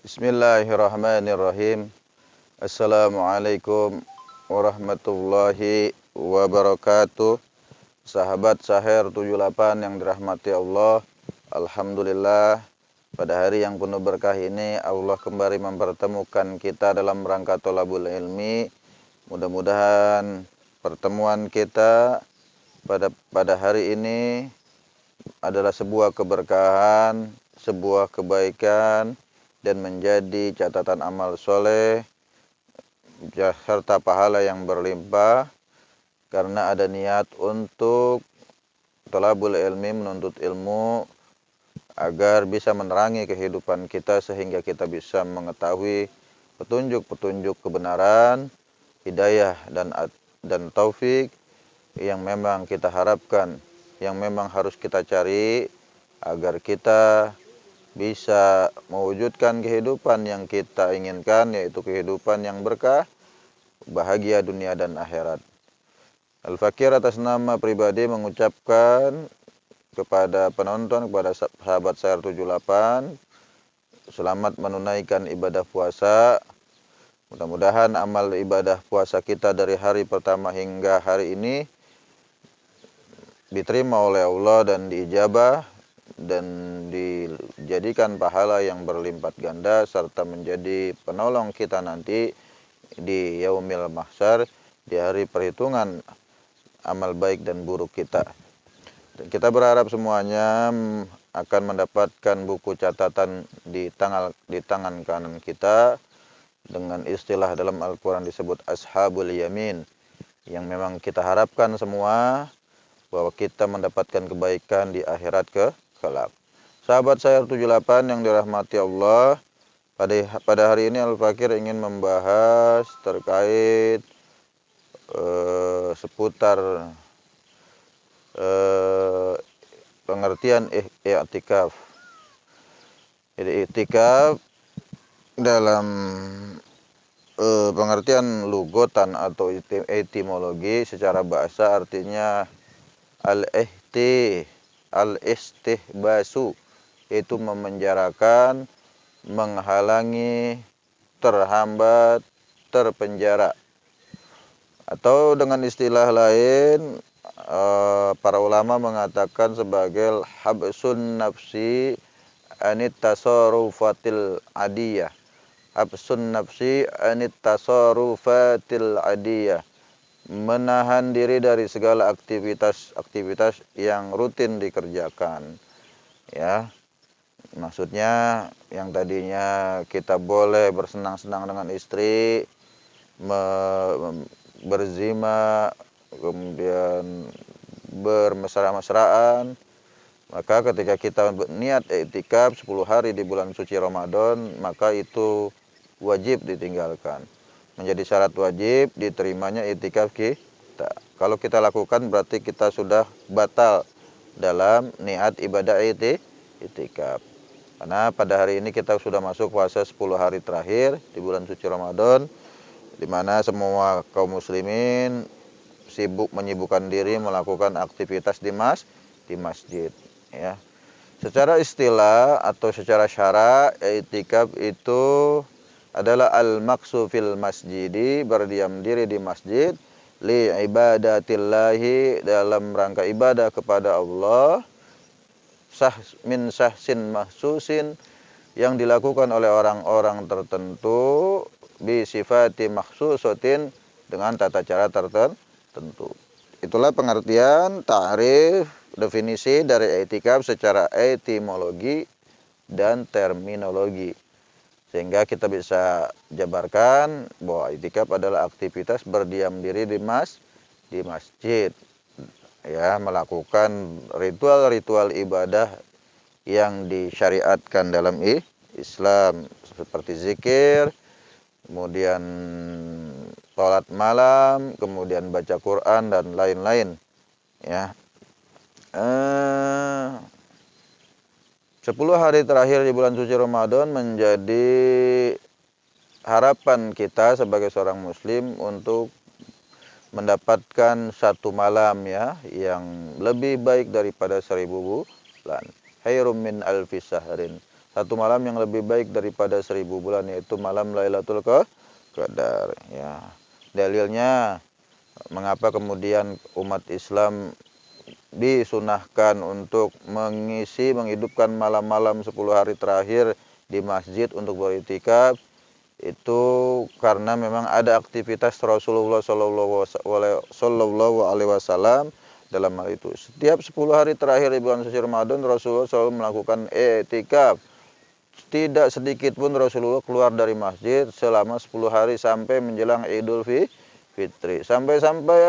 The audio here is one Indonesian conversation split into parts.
Bismillahirrahmanirrahim. Assalamualaikum warahmatullahi wabarakatuh. Sahabat Sahir 78 yang dirahmati Allah. Alhamdulillah, pada hari yang penuh berkah ini Allah kembali mempertemukan kita dalam rangka thalabul ilmi. Mudah-mudahan pertemuan kita pada hari ini adalah sebuah keberkahan, sebuah kebaikan, dan menjadi catatan amal soleh serta pahala yang berlimpah karena ada niat untuk thalabul ilmi, menuntut ilmu agar bisa menerangi kehidupan kita sehingga kita bisa mengetahui petunjuk-petunjuk kebenaran, hidayah dan taufik yang memang kita harapkan, yang memang harus kita cari agar kita bisa mewujudkan kehidupan yang kita inginkan, yaitu kehidupan yang berkah, bahagia dunia dan akhirat. Al-Fakir atas nama pribadi mengucapkan kepada penonton, kepada sahabat Sahir 78, selamat menunaikan ibadah puasa. Mudah-mudahan amal ibadah puasa kita dari hari pertama hingga hari ini diterima oleh Allah dan diijabah dan dijadikan pahala yang berlipat ganda serta menjadi penolong kita nanti di yaumil mahsyar, di hari perhitungan amal baik dan buruk kita. Dan kita berharap semuanya akan mendapatkan buku catatan di tangan kanan kita dengan istilah dalam Al-Quran disebut Ashabul Yamin, yang memang kita harapkan semua bahwa kita mendapatkan kebaikan di akhirat kelak. Sahabat Sahir 78 yang dirahmati Allah, pada hari ini Al-Fakir ingin membahas terkait seputar pengertian i'tikaf. Jadi i'tikaf dalam pengertian lugotan atau etimologi secara bahasa artinya al-istihbasu, yaitu memenjarakan, menghalangi, terhambat, terpenjara. Atau dengan istilah lain, para ulama mengatakan sebagai habsun nafsi anit tasarufatil adiyah. Habsun nafsi anit tasarufatil adiyah. Menahan diri dari segala aktivitas yang rutin dikerjakan. Ya. Maksudnya yang tadinya kita boleh bersenang-senang dengan istri, berzina, kemudian bermesra-mesraan, maka ketika kita niat i'tikaf 10 hari di bulan suci Ramadan, maka itu wajib ditinggalkan. Menjadi syarat wajib diterimanya i'tikaf kita. Kalau kita lakukan berarti kita sudah batal dalam niat ibadah i'tikaf. Karena pada hari ini kita sudah masuk puasa 10 hari terakhir di bulan suci Ramadan, di mana semua kaum muslimin menyibukkan diri melakukan aktivitas di masjid, ya. Secara istilah atau secara syara, i'tikaf itu adalah al-maqsu fil masjidi, berdiam diri di masjid, li ibadatillahi, dalam rangka ibadah kepada Allah, min syahsin mahsusin, yang dilakukan oleh orang-orang tertentu, bi sifati mahsusatin, dengan tata cara tertentu. Itulah pengertian, ta'rif, definisi dari i'tikaf secara etimologi dan terminologi. Sehingga kita bisa jabarkan bahwa i'tikaf adalah aktivitas berdiam diri di masjid, ya, melakukan ritual-ritual ibadah yang disyariatkan dalam Islam seperti zikir, kemudian sholat malam, kemudian baca Quran dan lain-lain, ya. 10 hari terakhir di bulan suci Ramadan menjadi harapan kita sebagai seorang muslim untuk mendapatkan satu malam, ya, yang lebih baik daripada 1000 bulan. Khairum min alfi sahrin. satu malam yang lebih baik daripada 1000 bulan, yaitu malam Lailatul Qadar. Ya, dalilnya mengapa kemudian umat Islam disunahkan untuk menghidupkan malam-malam 10 hari terakhir di masjid untuk beriktikaf, itu karena memang ada aktivitas Rasulullah Shallallahu Alaihi Wasallam dalam hal itu. Setiap 10 hari terakhir di bulan suci Ramadan, Rasulullah selalu melakukan i'tikaf. Tidak sedikit pun Rasulullah keluar dari masjid selama 10 hari sampai menjelang Idul Fitri. Sampai-sampai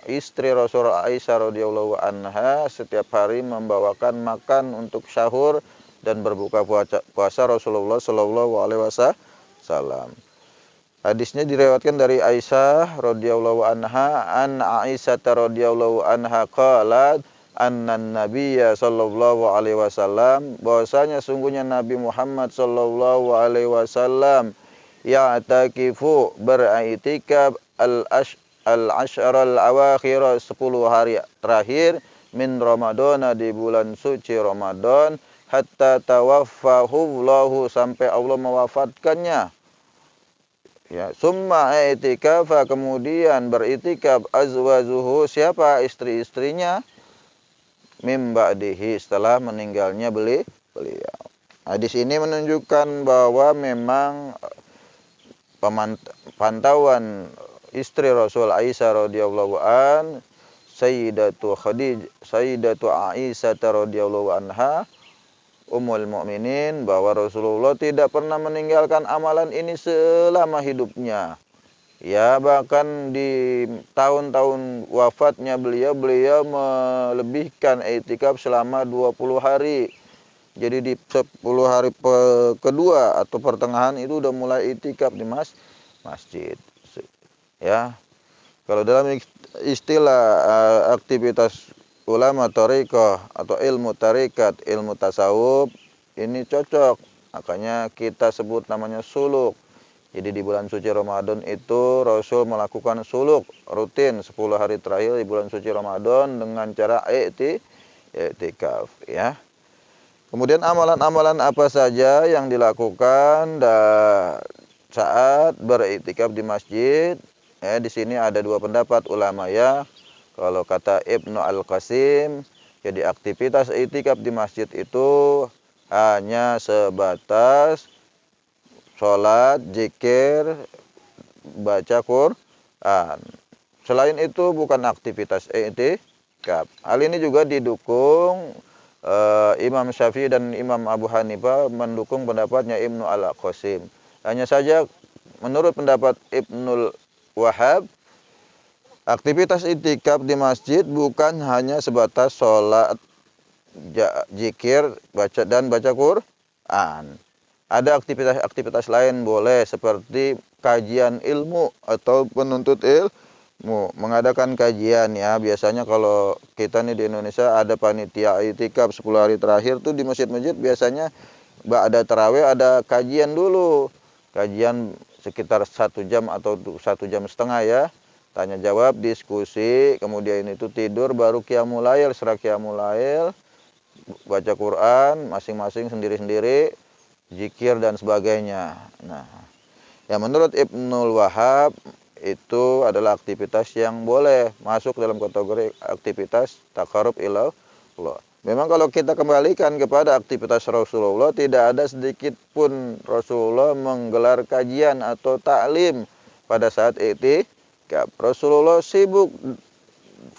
istri Rasul Aisyah radhiyallahu anha setiap hari membawakan makan untuk sahur dan berbuka puasa Rasulullah Shallallahu Alaihi Wasallam. Hadisnya diriwayatkan dari Aisyah radhiyallahu anha, an Aisyah radhiyallahu anha qalat annan nabiyya sallallahu alaihi wasallam, bahwasanya sungguhnya Nabi Muhammad sallallahu alaihi wasallam ya'takifu beriktikaf al-ashr al-awakhir 10 hari terakhir min Ramadan, di bulan suci Ramadan, hatta tawaffahu Allahu, sampai Allah mewafatkannya. Ya, summa i'tikafa, kemudian beritikaf azwajuhu, siapa istri-istrinya, mim ba'dihi, setelah meninggalnya beliau. Hadis ini menunjukkan bahwa memang pantauan istri Rasul Aisyah radhiyallahu an, Sayyidatu Aisyah radhiyallahu anha, Ummul Mukminin, bahwa Rasulullah tidak pernah meninggalkan amalan ini selama hidupnya. Ya, bahkan di tahun-tahun wafatnya beliau melebihkan i'tikaf selama 20 hari. Jadi di 10 hari kedua atau pertengahan itu udah mulai i'tikaf di masjid. Ya. Kalau dalam istilah aktivitas ulama thariqah atau ilmu tarikat, ilmu tasawuf, ini cocok. Makanya kita sebut namanya suluk. Jadi di bulan suci Ramadan itu Rasul melakukan suluk rutin 10 hari terakhir di bulan suci Ramadan dengan cara i'tikaf, ya. Kemudian amalan-amalan apa saja yang dilakukan saat beriktikaf di masjid? Di sini ada dua pendapat ulama, ya. Kalau kata Ibnu Al-Qasim, jadi aktivitas i'tikaf di masjid itu hanya sebatas sholat, zikir, baca Quran. Selain itu bukan aktivitas i'tikaf. Hal ini juga didukung Imam Syafi'i dan Imam Abu Hanifah, mendukung pendapatnya Ibnu Al-Qasim. Hanya saja menurut pendapat Ibnul Wahhab, aktivitas i'tikaf di masjid bukan hanya sebatas sholat, zikir, baca Quran. Ada aktivitas lain boleh, seperti kajian ilmu atau penuntut ilmu, mengadakan kajian, ya. Biasanya kalau kita nih di Indonesia ada panitia i'tikaf 10 hari terakhir tuh di masjid-masjid, biasanya ada tarawih, ada kajian dulu. Kajian sekitar 1 jam atau 1,5 jam, ya. Tanya jawab, diskusi, kemudian itu tidur, baru qiyamul lail, setelah qiyamul lail baca Quran masing-masing sendiri-sendiri, zikir dan sebagainya. Nah, ya menurut Ibnul Wahhab itu adalah aktivitas yang boleh masuk dalam kategori aktivitas taqarrub ila Allah. Memang kalau kita kembalikan kepada aktivitas Rasulullah, tidak ada sedikit pun Rasulullah menggelar kajian atau ta'lim pada saat i'tikaf. Rasulullah sibuk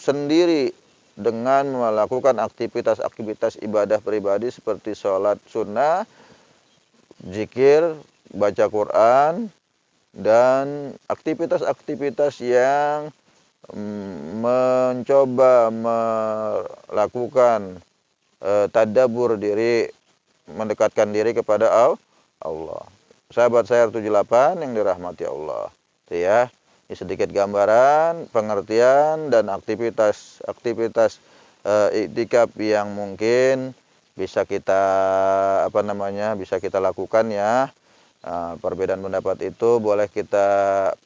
sendiri dengan melakukan aktivitas-aktivitas ibadah pribadi seperti sholat sunnah, zikir, baca Quran, dan aktivitas-aktivitas yang mencoba melakukan tadabbur diri, mendekatkan diri kepada Allah. Sahabat saya 78 yang dirahmati Allah. Itu, ya. Ini sedikit gambaran, pengertian dan aktivitas i'tikaf yang mungkin bisa kita bisa kita lakukan, ya. Perbedaan pendapat itu boleh kita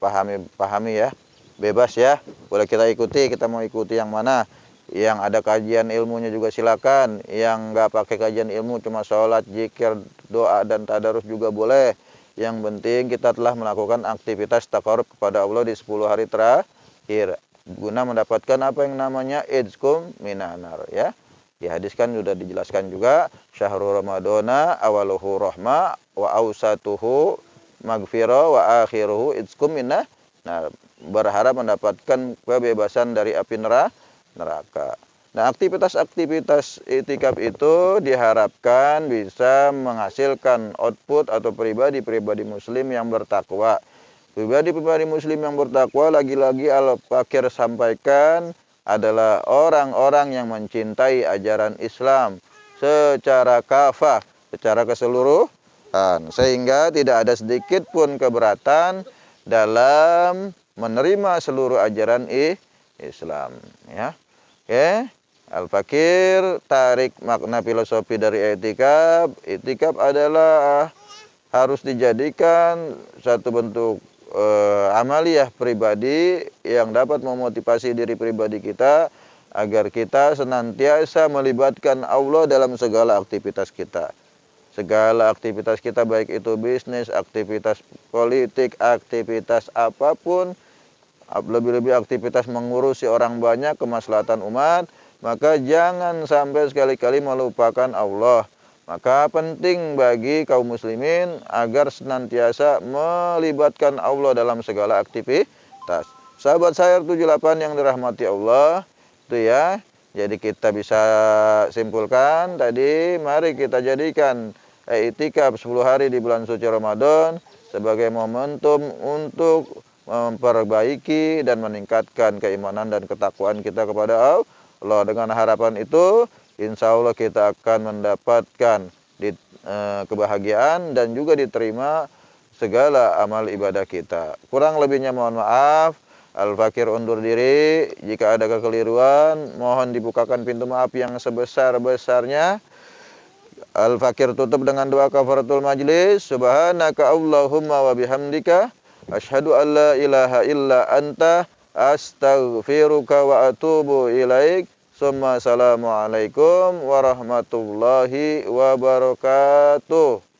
pahami, ya. Bebas, ya. Boleh kita ikuti, kita mau ikuti yang mana. Yang ada kajian ilmunya juga silakan. Yang nggak pakai kajian ilmu cuma sholat, zikir, doa dan tadarus juga boleh. Yang penting kita telah melakukan aktivitas taqarrub kepada Allah di 10 hari terakhir guna mendapatkan apa yang namanya idzkum minanar, ya. Di hadis kan sudah dijelaskan juga, syahrul ramadana awaluhu rahmah wa awsatuhu maghfirah wa akhiruhu idzkum minanar. Nah, berharap mendapatkan kebebasan dari api neraka. Nah, aktivitas-aktivitas itikaf itu diharapkan bisa menghasilkan output atau pribadi-pribadi muslim yang bertakwa. Pribadi-pribadi muslim yang bertakwa, lagi-lagi Al-Fakir sampaikan, adalah orang-orang yang mencintai ajaran Islam secara kafah, secara keseluruhan, sehingga tidak ada sedikit pun keberatan dalam menerima seluruh ajaran Islam, ya. Oke, Al-Fakir tarik makna filosofi dari itikaf. Itikaf adalah harus dijadikan satu bentuk amaliyah pribadi yang dapat memotivasi diri pribadi kita agar kita senantiasa melibatkan Allah dalam segala aktivitas kita. Segala aktivitas kita, baik itu bisnis, aktivitas politik, aktivitas apapun, lebih-lebih aktivitas mengurusi orang banyak, kemaslahatan umat, maka jangan sampai sekali-kali melupakan Allah. Maka penting bagi kaum muslimin agar senantiasa melibatkan Allah dalam segala aktivitas. Sahabat saya 78 yang dirahmati Allah, itu ya. Jadi kita bisa simpulkan tadi, mari kita jadikan iktikaf 10 hari di bulan suci Ramadan sebagai momentum untuk memperbaiki dan meningkatkan keimanan dan ketakwaan kita kepada Allah. Dengan harapan itu, insya Allah kita akan mendapatkan kebahagiaan dan juga diterima segala amal ibadah kita. Kurang lebihnya mohon maaf. Al-Fakir undur diri. Jika ada kekeliruan, mohon dibukakan pintu maaf yang sebesar-besarnya. Al-Fakir tutup dengan doa kafaratul majlis. Subhanaka Allahumma wa bihamdika asyhadu an la ilaha illa anta astaghfiruka wa atubu ilaik. Assalamualaikum warahmatullahi wabarakatuh.